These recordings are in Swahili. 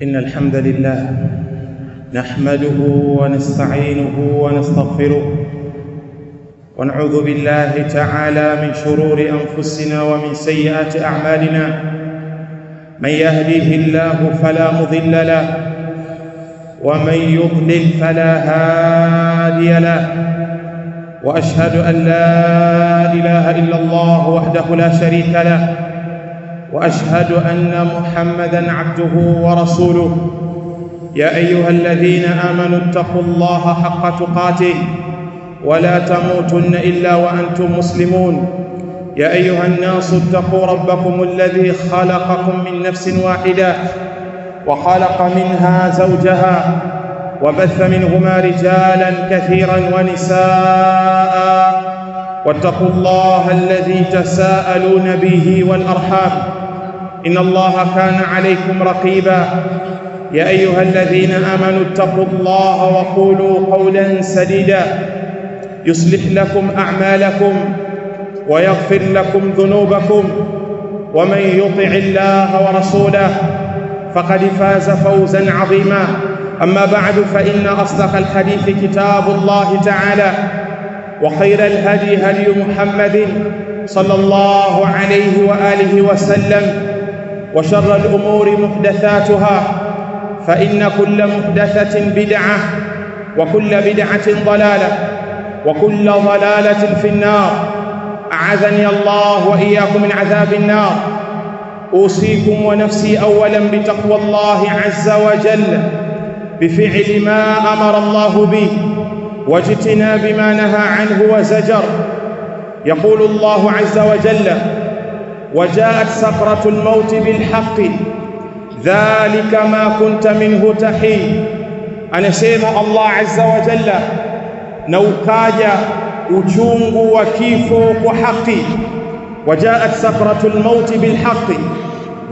إن الحمد لله نحمده ونستعينه ونستغفره ونعوذ بالله تعالى من شرور أنفسنا ومن سيئات أعمالنا. من يهديه الله فلا مضل له ومن يضلل فلا هادي له، وأشهد أن لا إله إلا الله وحده لا شريك له، وأشهد أن محمدًا عبده ورسوله. يا أيها الذين آمنوا اتقوا الله حق تقاته ولا تموتن إلا وأنتم مسلمون. يا أيها الناس اتقوا ربكم الذي خلقكم من نفس واحدة وخلق منها زوجها وبث منهما رجالا كثيرا ونساء، واتقوا الله الذي تساءلون به والأرحام إن الله كان عليكم رقيبا. يا أيها الذين آمنوا اتقوا الله وقولوا قولا سديدا يصلح لكم أعمالكم ويغفر لكم ذنوبكم، ومن يطع الله ورسوله فقد فاز فوزا عظيما. أما بعد، فإن أصدق الحديث كتاب الله تعالى، وخير الهدي هدي محمد صلى الله عليه وآله وسلم، وشر الأمور محدثاتها، فإن كل محدثة بدعة، وكل بدعة ضلالة، وكل ضلالة في النار. أعاذني الله وإياكم من عذاب النار. أوصيكم ونفسي أولا بتقوى الله عز وجل، بفعل ما أمر الله به واجتناب ما نهى عنه وزجر. يقول الله عز وجل: وجاءت سكرة الموت بالحق ذلك ما كنت منه تحيد. Anasema Allah azza wa jalla, na ukaja uchungu wa kifo kwa haki. Wajaat sakratul mauti bilhaqi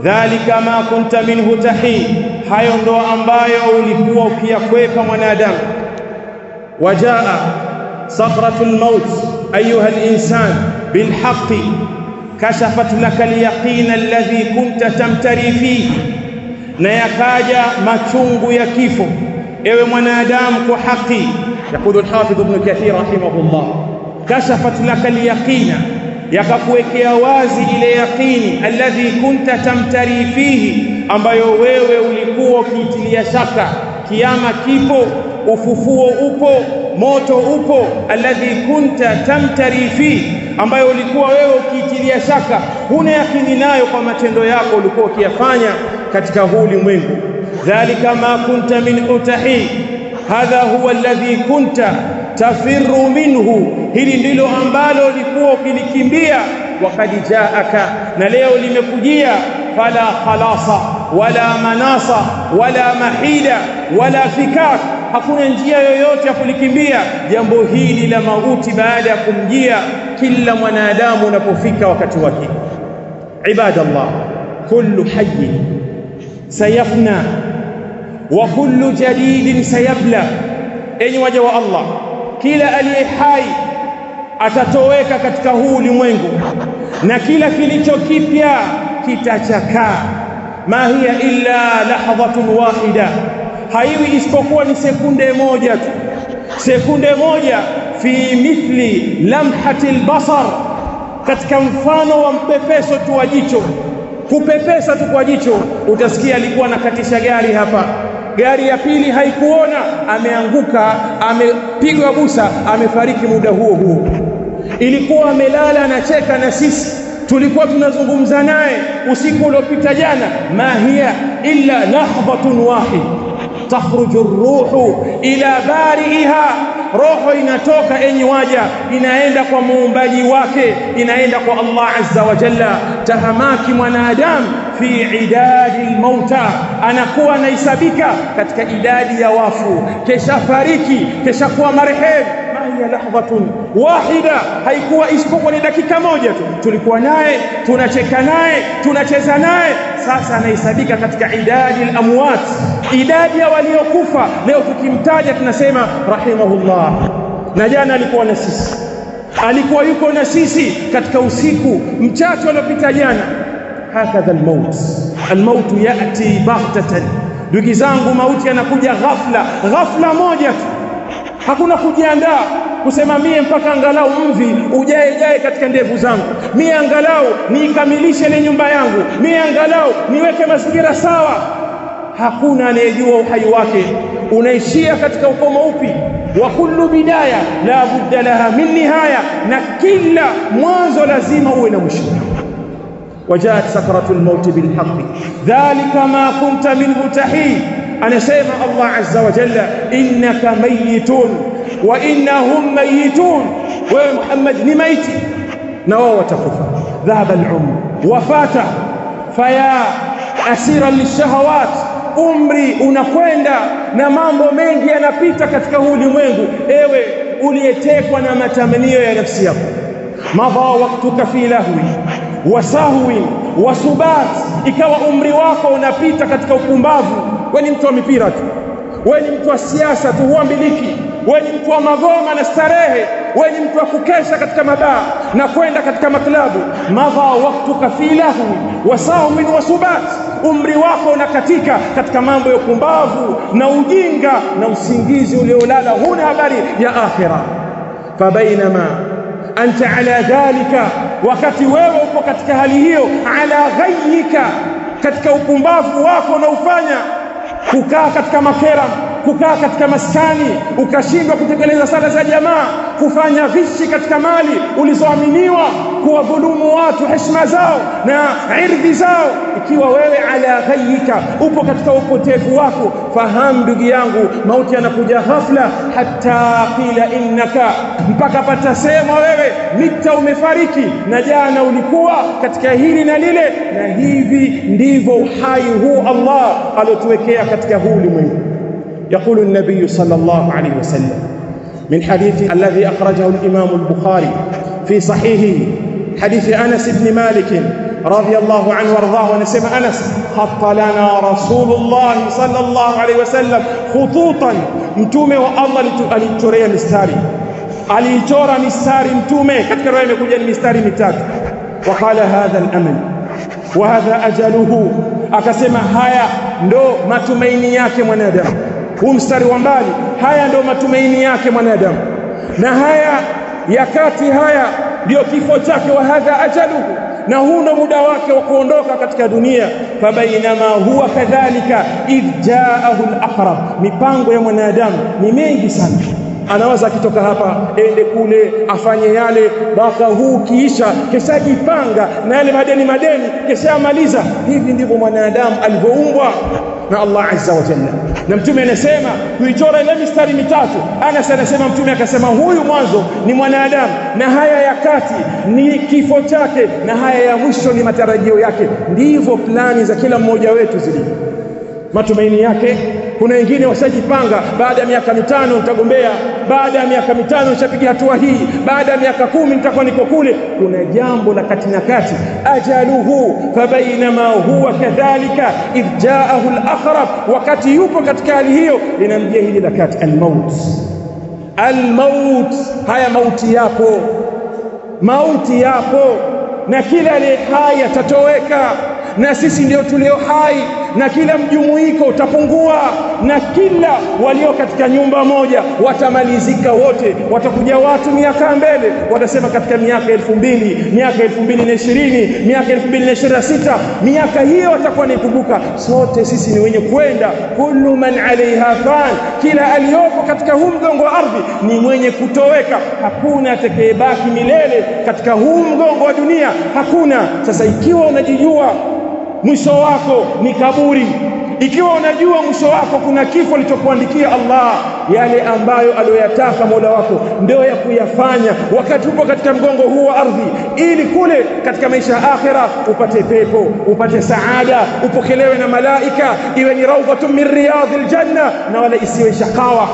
dhalika ma kunta minhu tahid, hayo ndo ambayo ulikuwa ukiyakwepa mwanadamu. Wajaa sakratul maut ayuha al-insan bilhaqi kashafat laka al-yaqin alladhi kunta tamtari fihi, na yakaja machungu ya kifo ewe mwanadamu kwa haki. Yaqulu al-Hafidh Ibn Kathir rahimahullah, kashafat laka al-yaqina, yakakuwekea wazi ile yaqini, alladhi kunta tamtari fihi, ambayo wewe ulikuwa ukiitilia shaka. Kiyama kipo, ufufuo upo, moto upo. Alladhi kunta tamtari fihi, ambayo ulikuwa wewe ukiitilia shaka, huna yakini nayo kwa matendo yako ulikuwa ukiyafanya katika huu ulimwengu. Dhalika ma kunta min tahid, hadha huwa alladhi kunta tafirru minhu, hili ndilo ambalo ulikuwa ukilikimbia. Waqad jaaka, na leo limekujia. Fala khalasa wala manasa wala mahida wala fikak, hakuna njia yoyote ya kulikimbia jambo hili la mauti baada ya kumjia kila mwanadamu unapofika wakati wake. Ibadallah, kullu hayy sayafna wa kullu jadidin sayabla. Enyi waja wa Allah, kila aliye hai atatoweka katika huu ulimwengu, na kila kilicho kipya kitachakaa. Ma hiya illa lahdhatun wahida, haiwi isipokuwa ni sekunde moja tu. Sekunde moja fi mithli lamhati albasar, katika mfano wa mpepeso tu wa jicho. Kupepesa tu kwa jicho, utasikia alikuwa anakatisha gari hapa, gari ya pili haikuona, ameanguka, amepigwa busa, amefariki muda huo huo. Ilikuwa amelala anacheka na sisi, tulikuwa tunazungumza naye usiku uliopita jana. Ma hiya illa lahdhatun wahid takhruju ar-ruhu ila bari'iha, roho inatoka enyi waja, inaenda kwa muumbaji wake, inaenda kwa Allah azza wa jalla. Tahamaki mwanadamu fi idadi al-mauta, anakuwa anahesabika katika idadi ya wafu, kesha fariki, kesha kuwa marehemu. Ya lahdhatun wahida, haikuwa isipokuwa ni dakika moja tu. Tulikuwa naye, tunacheka naye, tunacheza naye, sasa anahesabika katika idadi al-amwat, idadi ya waliokufa. Leo tukimtaja tunasema rahimahullah, na jana alikuwa na sisi, alikuwa yuko na sisi katika usiku mchache uliopita jana. Hakadha al-maut yati baghtatan Ndugu zangu, mauti yanakuja ghafla moja tu, hakuna kujiandaa kusema mie mpaka angalau mvi ujae katika ndevu zangu, mie angalau niikamilishe ile nyumba yangu, mie angalau niweke mazingira sawa. Hakuna anayejua uhai wake unaishia katika ukomo upi. Wa kullu bidaya la budda laha min nihaya, na kila mwanzo lazima uwe na mwisho. Wajaat sakratul maut bil haqq dhalika ma kunta minhu tahid. Anasema Allah azza wa jalla, innaka mayitun wa innahum mayitun, wewe Muhammad ni maiti na wao watakufa. Dhahaba al-umr wafata faya asira lishahawat, umri unakwenda na mambo mengi yanapita katika huu ulimwengu. Ewe uliyetekwa na matamanio ya nafsi yako, madha waqtuka fi lahwi wa sahwi wa subat, ikawa umri wako unapita katika upumbavu. Wewe ni mtu wa mipira tu, wewe ni mtu wa siasa tu, huambiliki. Wewe ni mtu wa magoma na starehe, wewe ni mtu wa kukesha katika mabaa na kwenda katika maklabu. Madha waqtuka fi lahwi wa sahwi wa subat, umri wako unakatika katika mambo ya upumbavu na ujinga na usingizi uliolala, huna habari ya akhira. Fabainama anta ala dhalika, wakati wewe upo katika hali hiyo, ala ghayyika, katika upumbavu wako unaofanya, kukaa katika makera, kukaa katika maskani, ukashindwa kutekeleza sala za jamaa, kufanya ghishi katika mali ulizoaminiwa, kuwadhulumu watu heshima zao na irdhi zao. Ikiwa wewe ala ghayyika, upo katika upotevu wako, fahamu ndugu yangu, mauti yanakuja ghafla. Hatta qila innaka, mpaka patasema wewe mita, umefariki, na jana ulikuwa katika hili na lile. Na hivi ndivyo uhai huu Allah aliotuwekea katika huu ulimwengu. يقول النبي صلى الله عليه وسلم من حديث الذي أخرجه الإمام البخاري في صحيحه، حديث أنس بن مالك رضي الله عنه وارضاه. ونسمع أنس: خط لنا رسول الله صلى الله عليه وسلم خطوطا، mtume wa Allah alichorea mistari, alichora mistari mtume. Katika riwaya imekuja ni mistari mitatu. Waqala hadha al-amal wa hadha ajaluhu, akasema haya ndo matumaini yake mwanadamu. Huu mstari wa mbali, haya ndo matumaini yake mwanadamu, na haya ya kati, haya ndio kifo chake. Wa hadha ajaluhu, na huu ndo muda wake wa kuondoka katika dunia. Fabainama huwa kadhalika idh jaahu al-aqrab, mipango ya mwanadamu ni mengi sana. Anawaza akitoka hapa ende kule afanye yale, mwaka huu kiisha kesha jipanga na yale madeni kesha maliza. Hivi ndivyo mwanadamu alivyoumbwa na Allah azza wa jalla. Na mtume anasema kuichora ile mistari mitatu. Anas anasema mtume akasema, huyu mwanzo ni mwanadamu, na haya ya kati ni kifo chake, na haya ya mwisho ni matarajio yake. Ndivyo plani za kila mmoja wetu zilivyo, matumaini yake. Kuna wengine washajipanga, baada ya miaka 5 nitagombea, baada ya miaka 5 nishapiga hatua hii, baada ya miaka 10 nitakuwa niko kule. Kuna jambo la kati na kati. Ajaluhu fabainama huwa kadhalika idh jaahu al-aqrab, wakati yupo katika hali hiyo linamjia hili la kati, al-maut. Haya mauti yapo, na kila aliye hai atatoweka, na sisi ndio tulio hai, na kila mjumuiko utapungua, na kila walio katika nyumba moja watamalizika wote. Watakuja watu miaka mbele, watasema katika miaka 2000, miaka 2020, miaka 2026, miaka hiyo watakuwa nikumbuka, sote sisi ni wenye kwenda. Kullu man alaiha fan, kila aliyopo katika huu mgongo wa ardhi ni mwenye kutoweka. Hakuna atakayebaki milele katika huu mgongo wa dunia, hakuna. Sasa ikiwa unajijua mwisho wako ni kaburi, ikiwa unajua mwisho wako kuna kifo alichokuandikia Allah, yale ambayo aliyoyataka Mola wako ndio ya kuyafanya wakati upo katika mgongo huu wa ardhi, ili kule katika maisha ya akhira upate pepo, upate saada, upokelewe na malaika, iwe ni rawdatun min riyadhil janna, na wala isiwe shakawa.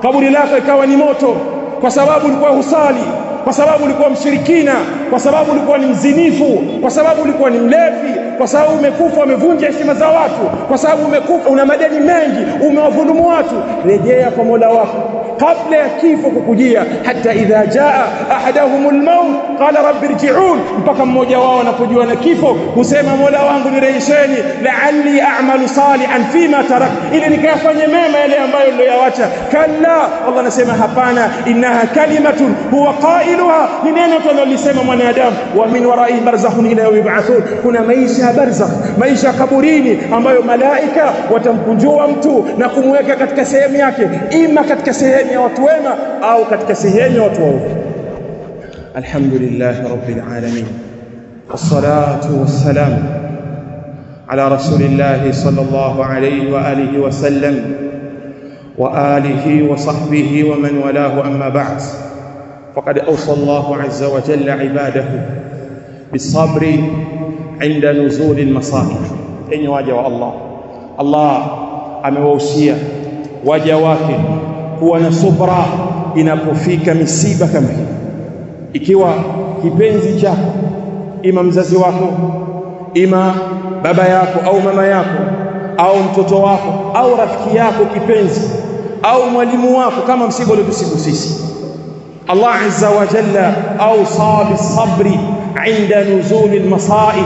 Kaburi lako ikawa ni moto kwa sababu ulikuwa husali, kwa sababu ulikuwa mshirikina, kwa sababu ulikuwa ni mzinifu, kwa sababu ulikuwa ni mlevi, kwa sababu umekufa umevunja heshima za watu, kwa sababu umekufa una madeni mengi, umewadhulumu watu, rejea kwa Mola wako kabla ya kifo kukujia. Hata idha jaa ahadahumul maut qala rabbi irji'un, mpaka mmoja wao anapojua na kifo husema Mola wangu nirejesheni, la'alli a'malu salihan fima tarak, ili nikayafanye mema yale ambayo niliyoacha. Kalla, Allah anasema hapana, innaha kalimatun huwa qailuha, ni neno tunalolisema mwanadamu. Wa min wara'i barzakhun ila yub'athun, kuna maisha barzakh, maisha kaburini ambayo malaika watamkunjua mtu na kumweka katika sehemu yake, ima katika sehemu ya watu wema au katika sehemu ya watu waovu. Alhamdulillah rabbil alamin, wassalatu wassalam ala rasulillah sallallahu alayhi wa alihi wa sallam wa alihi wa sahbihi wa man walahu, amma ba'd. Faqad awsa Allahu azza wa jalla ibadahu bisabri inda nuzul almasaib. Enyi waja wa Allah, Allah amewahusia waja wake kuwa na subra inapofika misiba kama hii. Ikiwa kipenzi chako, ima mzazi wako, ima baba yako au mama yako au mtoto wako au rafiki yako kipenzi au mwalimu wako, kama msiba uliotusibu sisi, Allah azza wa jalla awsa bisabri inda nuzuli almasaib,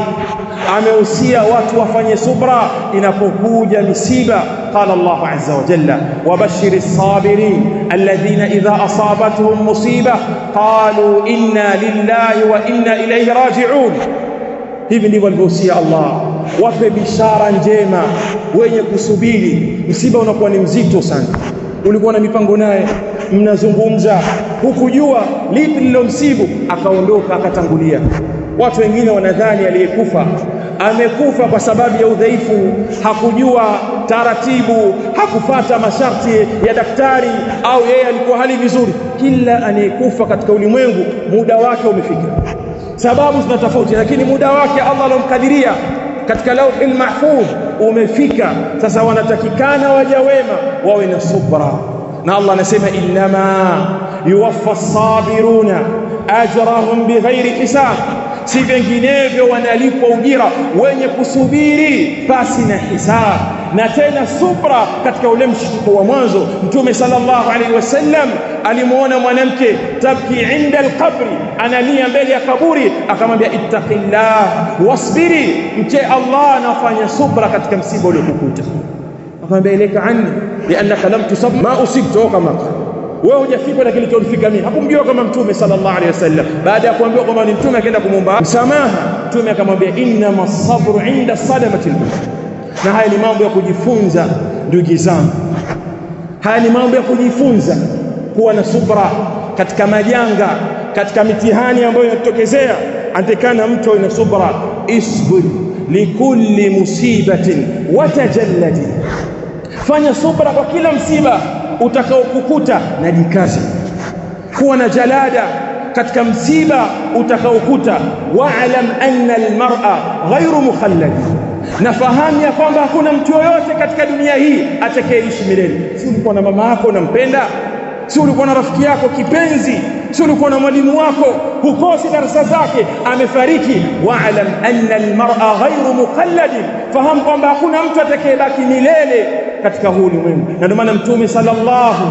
amehusia watu wafanye subra inapokuja misiba. Qala Allah azza wa jalla, wabashir as-sabirin alladhina idha asabatuhum musiba qalu inna lillahi wa inna ilayhi raji'un. Hivi ndivyo alivyohusia Allah, wape bishara njema wenye kusubiri. Msiba unakuwa ni mzito sana, ulikuwa na mipango naye, mnazungumza, hukujua lipi lilomsibu, akaondoka akatangulia. Watu wengine wanadhani aliyekufa amekufa kwa sababu ya udhaifu, hakujua taratibu, hakufata masharti ya daktari, au yeye alikuwa hali vizuri. Kila anayekufa katika ulimwengu muda wake umefika. Sababu zina tofauti, lakini muda wake Allah alomkadiria katika lauhil mahfudh umefika. Sasa wanatakikana waja wema wawe na subra, na Allah anasema innama yuwaffa as-sabiruna ajrahum bighairi hisab, si vinginevyo wanalipwa ujira wenye kusubiri pasi na hisab. Na tena subra katika ule mshtuko wa mwanzo, Mtume sallallahu alaihi wasallam alimuona mwanamke tabki inda alqabri, analia mbele ya kaburi, akamwambia ittaqillah wasbiri, mche Allah na fanya subra katika msiba uliokukuta. Akamwambia ileka anni liannaka lam tusab ma usibtu, kama wewe hujafikwa na kilichonifika mimi. Hakumjua kama Mtume sallallahu alaihi wasallam. Baada ya kuambiwa kwamba ni Mtume, akaenda kumwomba msamaha. Mtume akamwambia innama sabru inda sadamatil ula. Na haya ni mambo ya kujifunza ndugu zangu, haya ni mambo ya kujifunza kuwa na subra katika majanga, katika mitihani ambayo inatokezea. Atakana mtu awe na subra. Isbir likulli musibatin watajalladi, fanya subra kwa kila msiba utakaokukuta na jikazi. Kuwa na jalada katika msiba utakaokuta. Wa'lam anna almar'a ghayru mukhallad, na fahamu ya kwamba hakuna mtu yoyote katika dunia hii atakayeishi milele. Si ulikuwa na mama yako unampenda? Si ulikuwa na rafiki yako kipenzi? Si ulikuwa na mwalimu wako hukosi darasa zake, amefariki? Wa'lam anna almar'a ghayru mukhallad, fahamu kwamba hakuna mtu atakayebaki milele katika huu ulimwengu. Na ndio maana Mtume sallallahu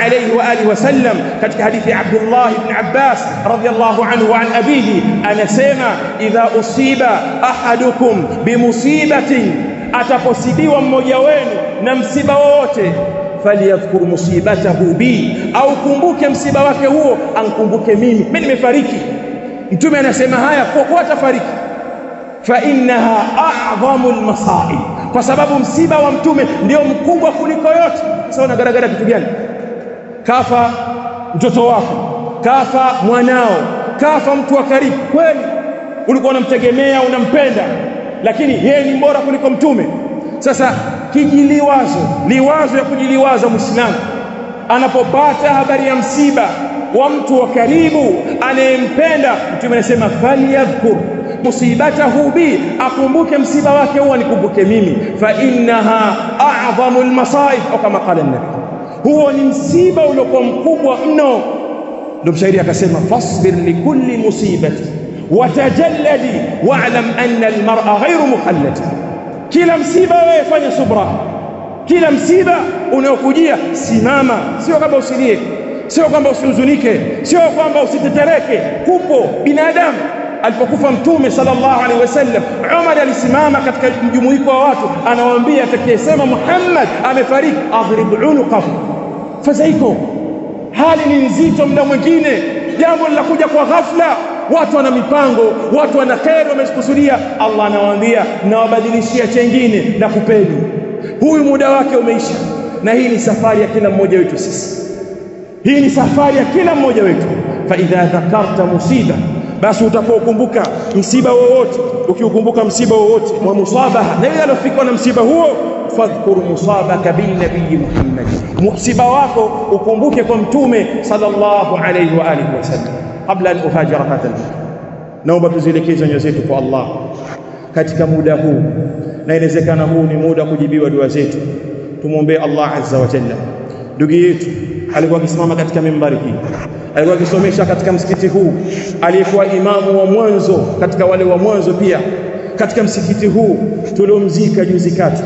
alayhi wa alihi wasallam katika hadithi ya Abdullah ibn Abbas radhiyallahu anhu wa an abihi anasema, idha usiba ahadukum bimusibatin, ataposibiwa mmoja wenu na msiba wowote, faliyadhkur musibatahu bi, au kumbuke msiba wake huo, ankumbuke mimi nimefariki. Mtume anasema haya kwa atafariki, fa innaha a'dhamul masaib, kwa sababu msiba wa Mtume ndio mkubwa kuliko yote. Sasa unagaragara kitu gani? Kafa mtoto wako, kafa mwanao, kafa mtu wa karibu. Kweli ulikuwa unamtegemea, unampenda, lakini yeye ni bora kuliko Mtume. Sasa liwazo ya kujiliwaza Muislamu anapopata habari ya msiba wa mtu wa karibu anayempenda, Mtume anasema falyadhkur musibatahu bi, akumbuke msiba wake huo, nikumbuke mimi. Fa innaha a'dhamul masaib, au kama qala an-nabi, huo ni msiba uliokuwa mkubwa mno. Ndio mshairi akasema fasbir likulli musibati watajalladi wa'lam anna almar'a ghayru mukhallad. Kila msiba wewe fanya subra, kila msiba unaokujia simama, sio kwamba usilie, sio kwamba usihuzunike, sio kwamba usitetereke. Kupo binadamu. Alipokufa Mtume sallallahu alaihi wasallam, Umar alisimama katika mjumuiko wa watu, anawaambia atakayesema Muhammad amefariki adhrib unuqahu. Fazaiko, hali ni nzito. Muda mwingine jambo linakuja kwa ghafla, watu wana mipango, watu wana kheri wamekusudia. Allah anawaambia nawabadilishia chengine na kupeni. Huyu muda wake umeisha, na hii ni safari ya kila mmoja wetu sisi. Hii ni safari ya kila mmoja wetu. Fa idha dhakarta musiba, basi utapokumbuka msiba wowote, ukiukumbuka msiba wowote wa musabaha na yule aliyofikwa na msiba huo, fadhkur musabaka bin nabii Muhammad, msiba wako ukumbuke kwa Mtume sallallahu alayhi wa alihi wasallam. Kabla an uhajira hadha al-bahr, naomba tuzielekeze nyoyo zetu kwa Allah katika muda huu, na inawezekana huu ni muda kujibiwa dua zetu. Tumuombe Allah azza wa jalla. Ndugu yetu alikuwa akisimama katika mimbari hii, alikuwa akisomesha katika msikiti huu, aliyekuwa imamu wa mwanzo katika wale wa mwanzo pia katika msikiti huu tuliomzika juzi kati.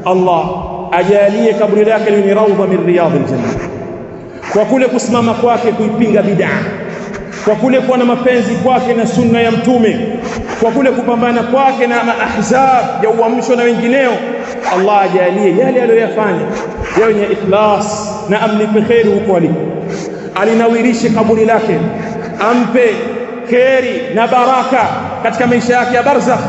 Allah ajalie kaburi lake ni raudha min riyadil janna, kwa kule kusimama kwake kuipinga bid'a, kwa kule kuwa na mapenzi kwake na sunna ya Mtume, kwa kule kupambana kwake na ahzab ya uamsho na wengineo. Allah ajalie yale aliyoyafanya yawe ni ikhlas, na amlipe kheri huko aliko, alinawirishe kaburi lake, ampe kheri na baraka katika maisha yake ya barzakh.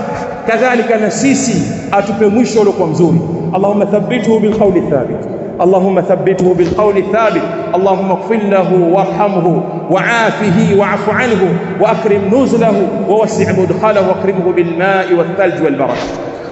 Kadhalika na sisi atupe mwisho uliokuwa mzuri. Allahumma thabbithu bilqawli thabit, Allahumma thabbithu bilqawli thabit, Allahumma ighfir lahu warhamhu wa'afihi wa'fu anhu wa akrim nuzlahu wa wasi' mudkhalahu wa akrimhu bil ma'i wal thalj wal barad.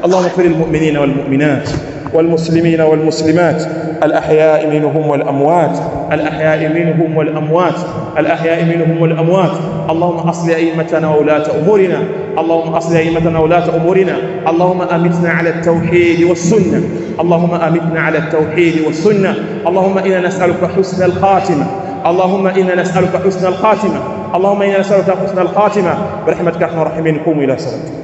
اللهم اغفر للمؤمنين والمؤمنات والمسلمين والمسلمات الأحياء منهم والأموات، الأحياء منهم والأموات، الأحياء منهم والأموات. اللهم أصلح أئمتنا وولاة أمورنا، اللهم أصلح أئمتنا وولاة أمورنا. اللهم أمتنا على التوحيد والسنة، اللهم أمتنا على التوحيد والسنة. اللهم إنا نسألك حسن الخاتمة، اللهم إنا نسألك حسن الخاتمة، اللهم إنا نسألك حسن الخاتمة برحمتك يا أرحم الراحمين. قوموا إلى صلاتكم.